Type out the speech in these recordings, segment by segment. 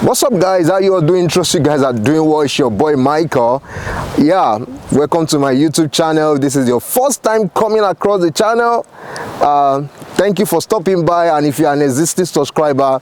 What's up, guys? How you all doing? Trust you guys are doing well. It's your boy Michael. Yeah, welcome to my YouTube channel. This is your first time coming across the channel. Thank you for stopping by, and if you're an existing subscriber,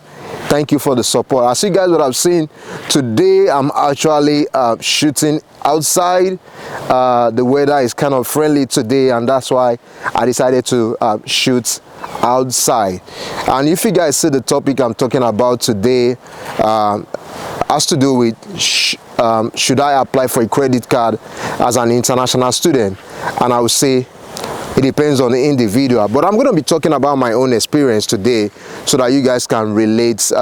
thank you for the support. As you guys would have seen, today I'm actually shooting outside. The weather is kind of friendly today, and that's why I decided to shoot outside. And if you guys see the topic I'm talking about today, has to do with should I apply for a credit card as an international student? And I would say it depends on the individual, but I'm going to be talking about my own experience today so that you guys can relate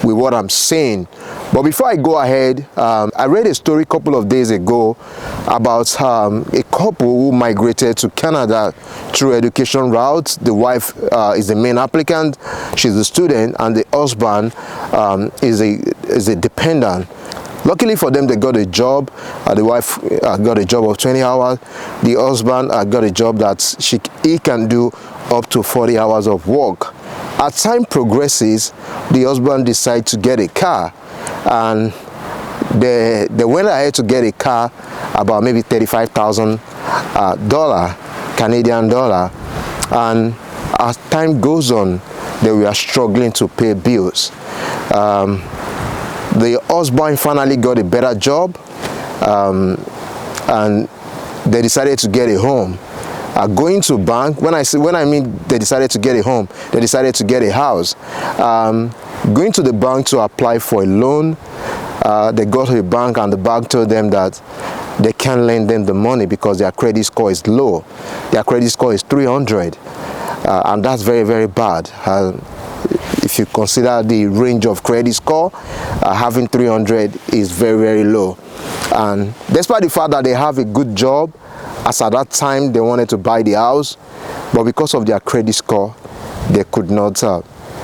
with what I'm saying. But before I go ahead, I read a story a couple of days ago about a couple who migrated to Canada through education route. The wife is the main applicant, she's a student, and the husband is a dependent. Luckily for them, they got a job. The wife got a job of 20 hours. The husband got a job that he can do up to 40 hours of work. As time progresses, the husband decides to get a car, and they went ahead to get a car about maybe $35,000 Canadian dollar. And as time goes on, they were struggling to pay bills. The husband finally got a better job, and they decided to get a home. Going to bank, when I mean they decided to get a home, they decided to get a house. Going to the bank to apply for a loan, they got to the bank, and the bank told them that they can't lend them the money because their credit score is low. Their credit score is 300, and that's very, very bad. If you consider the range of credit score, having 300 is very, very low. And despite the fact that they have a good job, as at that time they wanted to buy the house, but because of their credit score, they could not.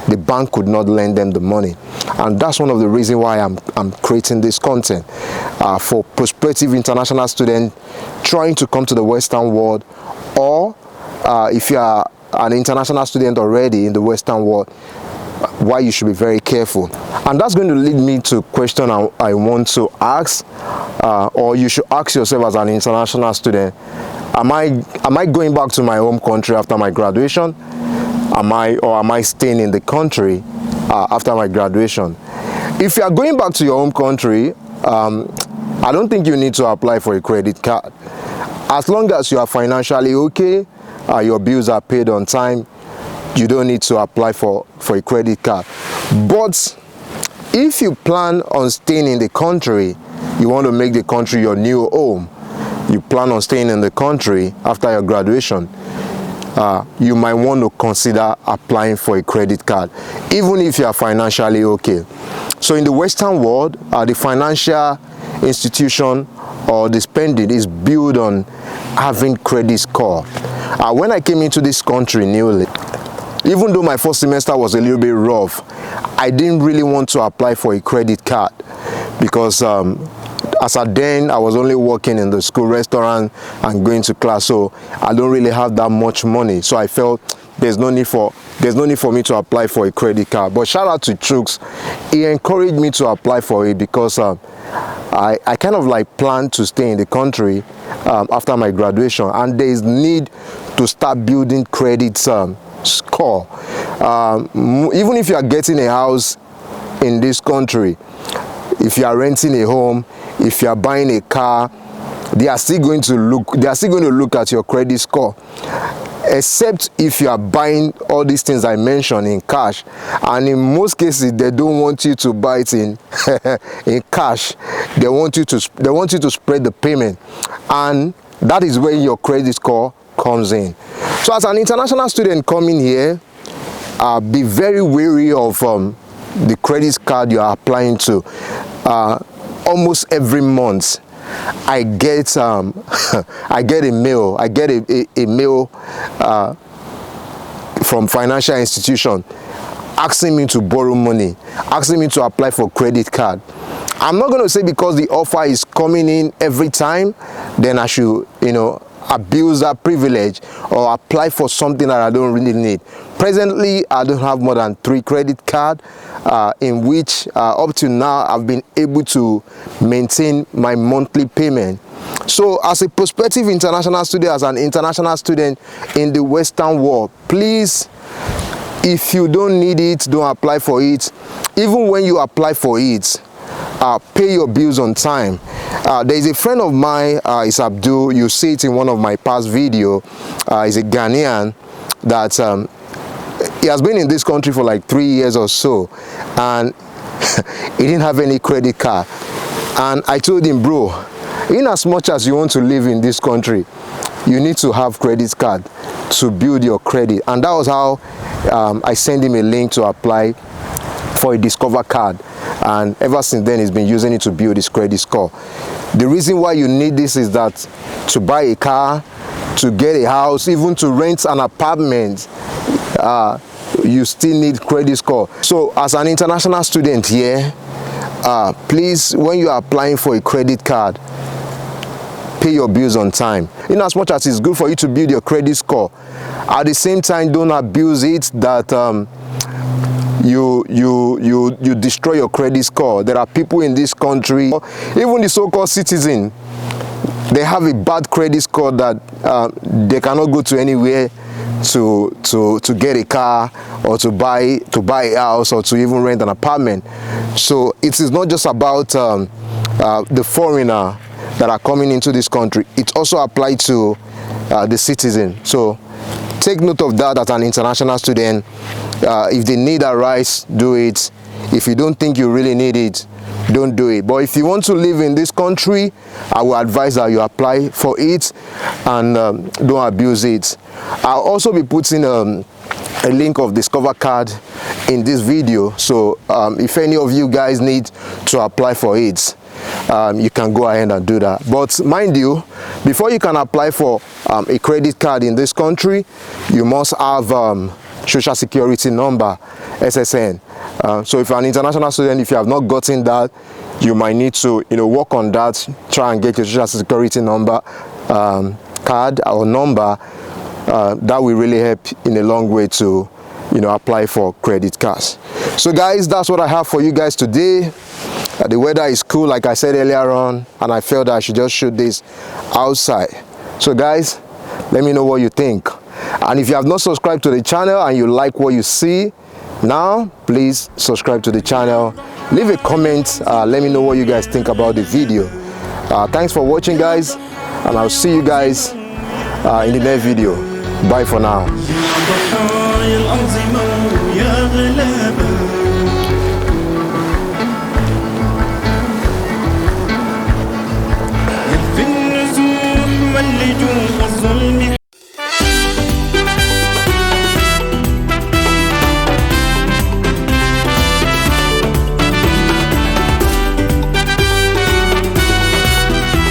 The bank could not lend them the money, and that's one of the reasons why I'm creating this content for prospective international students trying to come to the Western world, or if you are an international student already in the Western world, why you should be very careful. And that's going to lead me to a question I want to ask, or you should ask yourself as an international student: am I going back to my home country after my graduation? Am I staying in the country after my graduation? If you are going back to your home country, I don't think you need to apply for a credit card. As long as you are financially okay, your bills are paid on time, you don't need to apply for a credit card. But if you plan on staying in the country, you want to make the country your new home, you plan on staying in the country after your graduation, you might want to consider applying for a credit card, even if you are financially okay. So in the Western world, the financial institution or the spending is built on having credit score. When I came into this country newly, even though my first semester was a little bit rough, I didn't really want to apply for a credit card because as at then I was only working in the school restaurant and going to class, so I don't really have that much money. So I felt there's no need for me to apply for a credit card. But shout out to Chooks, he encouraged me to apply for it because I kind of like planned to stay in the country after my graduation, and there is need to start building credit score. Even if you are getting a house in this country, if you are renting a home, if you are buying a car, they are still going to look at your credit score, except if you are buying all these things I mentioned in cash. And in most cases, they don't want you to buy it in in cash. They want you to spread the payment, and that is where your credit score comes in. So as an international student coming here, be very wary of the credit card you are applying to. Almost every month I get I get a mail from financial institution asking me to borrow money, asking me to apply for credit card. I'm not going to say because the offer is coming in every time, then I should, abuse that privilege or apply for something that I don't really need. Presently, I don't have more than 3 credit cards in which up to now I've been able to maintain my monthly payment. So as a prospective international student, as an international student in the Western world, please, if you don't need it, don't apply for it. Even when you apply for it, pay your bills on time. There is a friend of mine, is Abdul. You see it in one of my past videos. He's a Ghanaian that he has been in this country for like 3 years or so, and he didn't have any credit card. And I told him, bro, in as much as you want to live in this country, you need to have credit card to build your credit. And that was how I sent him a link to apply for a Discover card, and ever since then he's been using it to build his credit score. The reason why you need this is that to buy a car, to get a house, even to rent an apartment, you still need credit score. So as an international student here, please, when you are applying for a credit card, pay your bills on time. In as much as it's good for you to build your credit score, at the same time, don't abuse it that you destroy your credit score. There are people in this country, even the so-called citizen, they have a bad credit score that they cannot go to anywhere to get a car or to buy a house or to even rent an apartment. So it is not just about the foreigner that are coming into this country. It also applies to the citizen. So take note of that as an international student. If they need a rice, do it. If you don't think you really need it, don't do it. But if you want to live in this country, I will advise that you apply for it and don't abuse it. I'll also be putting a link of Discover card in this video. So if any of you guys need to apply for it, you can go ahead and do that. But mind you, before you can apply for a credit card in this country, you must have social security number, SSN. So if you're an international student, if you have not gotten that, you might need to work on that, try and get your social security number, card or number. That will really help in a long way to apply for credit cards. So guys, that's what I have for you guys today. The weather is cool, like I said earlier on, and I felt that I should just shoot this outside. So guys, let me know what you think. And if you have not subscribed to the channel and you like what you see now, please subscribe to the channel. Leave a comment. Let me know what you guys think about the video. Thanks for watching, guys, and I'll see you guys in the next video. Bye for now.